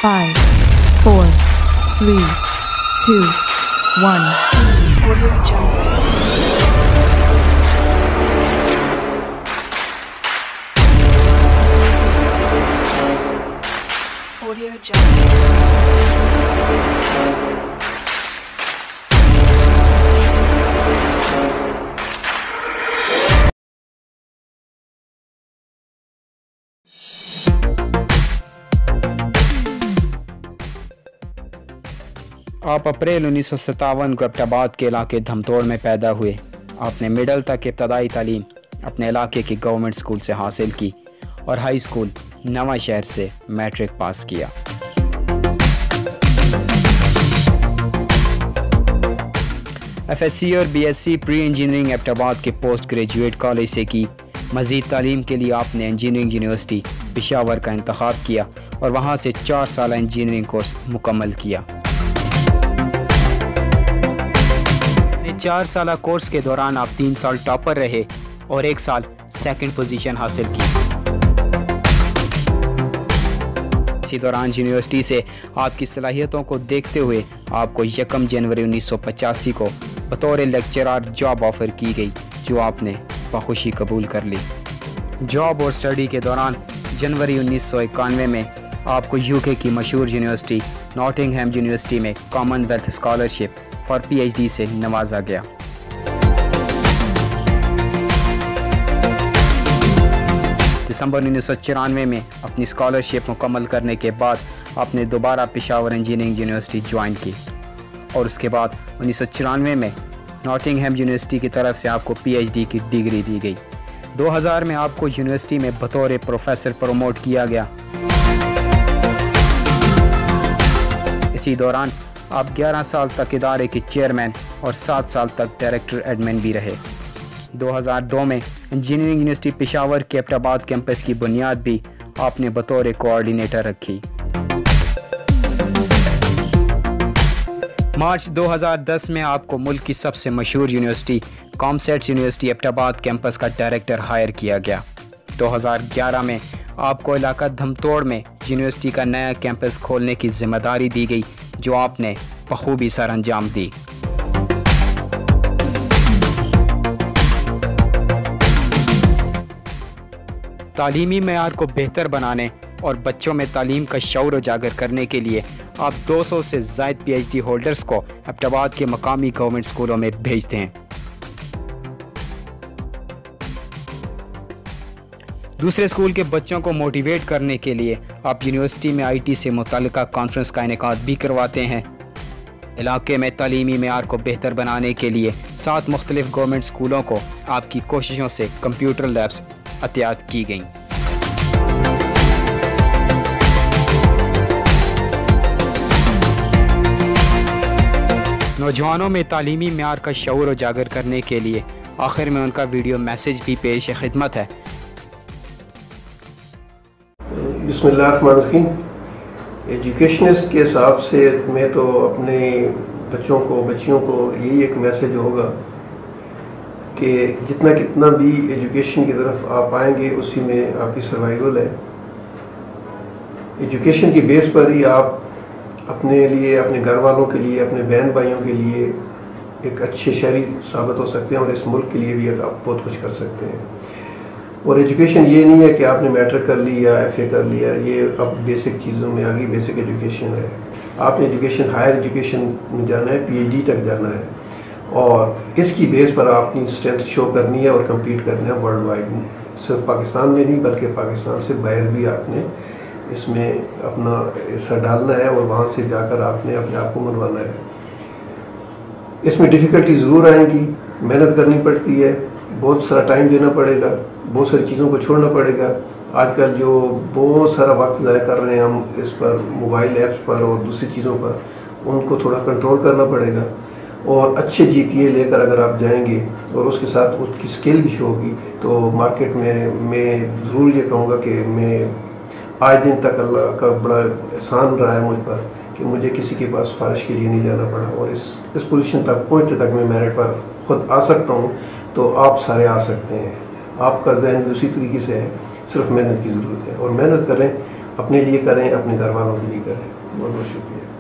5, 4, 3, 2, 1. Audio Jungle. Audio Jungle. आप अप्रैल 1957 को एबटाबाद के इलाके धमतोड़ में पैदा हुए। आपने मिडल तक इब्तदाई तालीम अपने इलाके की गवर्नमेंट स्कूल से हासिल की और हाई स्कूल नवा शहर से मैट्रिक पास किया। FSC और BSc प्री इंजीनियरिंग एबटाबाद के पोस्ट ग्रेजुएट कॉलेज से की। मज़ीद तालीम के लिए आपने इंजीनियरिंग यूनिवर्सिटी पेशावर का इंतखाब किया और वहाँ से 4 साल इंजीनियरिंग कोर्स मुकम्मल किया। 4 साल कोर्स के दौरान आप 3 साल टॉपर रहे और 1 साल सेकंड पोजीशन हासिल की। इसी दौरान यूनिवर्सिटी से आपकी सलाहियतों को देखते हुए आपको 1 जनवरी 1985 को बतौर लेक्चरर जॉब ऑफ़र की गई, जो आपने बखुशी कबूल कर ली। जॉब और स्टडी के दौरान जनवरी 1991 में आपको UK की मशहूर यूनिवर्सिटी नॉटिंघम यूनिवर्सिटी में कॉमनवेल्थ स्कॉलरशिप फॉर PhD से नवाजा गया। दिसंबर 1994 में अपनी स्कॉलरशिप मुकम्मल करने के बाद आपने दोबारा पेशावर इंजीनियरिंग यूनिवर्सिटी ज्वाइन की और उसके बाद 1994 में नॉटिंघम यूनिवर्सिटी की तरफ से आपको PhD की डिग्री दी गई। 2000 में आपको यूनिवर्सिटी में बतौर प्रोफेसर प्रमोट किया गया। इसी दौरान आप 11 साल तक इदारे के चेयरमैन और 7 साल तक डायरेक्टर एडमिन भी रहे। 2002 में इंजीनियरिंग यूनिवर्सिटी पेशावर के एबटाबाद कैंपस की बुनियाद भी आपने बतौर कोऑर्डिनेटर रखी। मार्च 2010 में आपको मुल्क की सबसे मशहूर university COMSATS university Abbottabad campus का डायरेक्टर हायर किया गया। 2011 में आपको इलाका धमतोड़ में यूनिवर्सिटी का नया कैंपस खोलने की जिम्मेदारी दी गई, जो आपने बखूबी सर अंजाम दी। तालीमी मेयार को बेहतर बनाने और बच्चों में तालीम का शऊर उजागर करने के लिए आप 200 से ज़ायद PhD होल्डर्स को एबटाबाद के मकामी गवर्नमेंट स्कूलों में भेजते हैं। दूसरे स्कूल के बच्चों को मोटिवेट करने के लिए आप यूनिवर्सिटी में IT से मुताल्लिका कॉन्फ्रेंस का इनेकाद भी करवाते हैं। इलाके में तालीमी मेयार को बेहतर बनाने के लिए 7 मुख्तलिफ गवर्नमेंट स्कूलों को आपकी कोशिशों से कंप्यूटर लैब्स अतियात की गईं। नौजवानों में तालीमी मेयार का शऊर उजागर करने के लिए आखिर में उनका वीडियो मैसेज भी पेश खिदमत है। बिस्मिल्लाहिर्रहमानिर्रहीम। एजुकेशनिस्ट के हिसाब से मैं तो अपने बच्चियों को यही एक मैसेज होगा कि कितना भी एजुकेशन की तरफ आप आएंगे उसी में आपकी सर्वाइवल है। एजुकेशन की बेस पर ही आप अपने लिए, अपने घर वालों के लिए, अपने बहन भाइयों के लिए एक अच्छे शहरी साबित हो सकते हैं और इस मुल्क के लिए भी आप बहुत कुछ कर सकते हैं। और एजुकेशन ये नहीं है कि आपने मैट्रिक कर ली या FA कर लिया, ये अब बेसिक चीज़ों में आ गई, बेसिक एजुकेशन है। आपने एजुकेशन हायर एजुकेशन में जाना है, PhD तक जाना है और इसकी बेस पर आपकी स्ट्रेंथ शो करनी है और कम्पीट करना है वर्ल्ड वाइड। सिर्फ पाकिस्तान में नहीं बल्कि पाकिस्तान से बाहर भी आपने इसमें अपना हिस्सा डालना है और वहाँ से जाकर आपने अपने आप को मनवाना है। इसमें डिफ़िकल्टी ज़रूर आएंगी, मेहनत करनी पड़ती है, बहुत सारा टाइम देना पड़ेगा, बहुत सारी चीज़ों को छोड़ना पड़ेगा। आजकल जो बहुत सारा वक्त ज़ाया कर रहे हैं हम इस पर, मोबाइल ऐप्स पर और दूसरी चीज़ों पर, उनको थोड़ा कंट्रोल करना पड़ेगा। और अच्छे GPA लेकर अगर आप जाएंगे और उसके साथ उसकी स्किल भी होगी तो मार्केट में मैं ज़रूर ये कहूँगा कि मैं आज दिन तक अल्लाह का बड़ा एहसान रहा है मुझ पर कि मुझे किसी के पास सिफारिश के लिए नहीं जाना पड़ा और इस पोजीशन तक पहुँचने तक मैं मेरिट पर ख़ुद आ सकता हूँ। तो आप सारे आ सकते हैं। आपका जहन दूसरी तरीके से है, सिर्फ मेहनत की ज़रूरत है और मेहनत करें, अपने लिए करें, अपने घर वालों के लिए करें। बहुत बहुत शुक्रिया।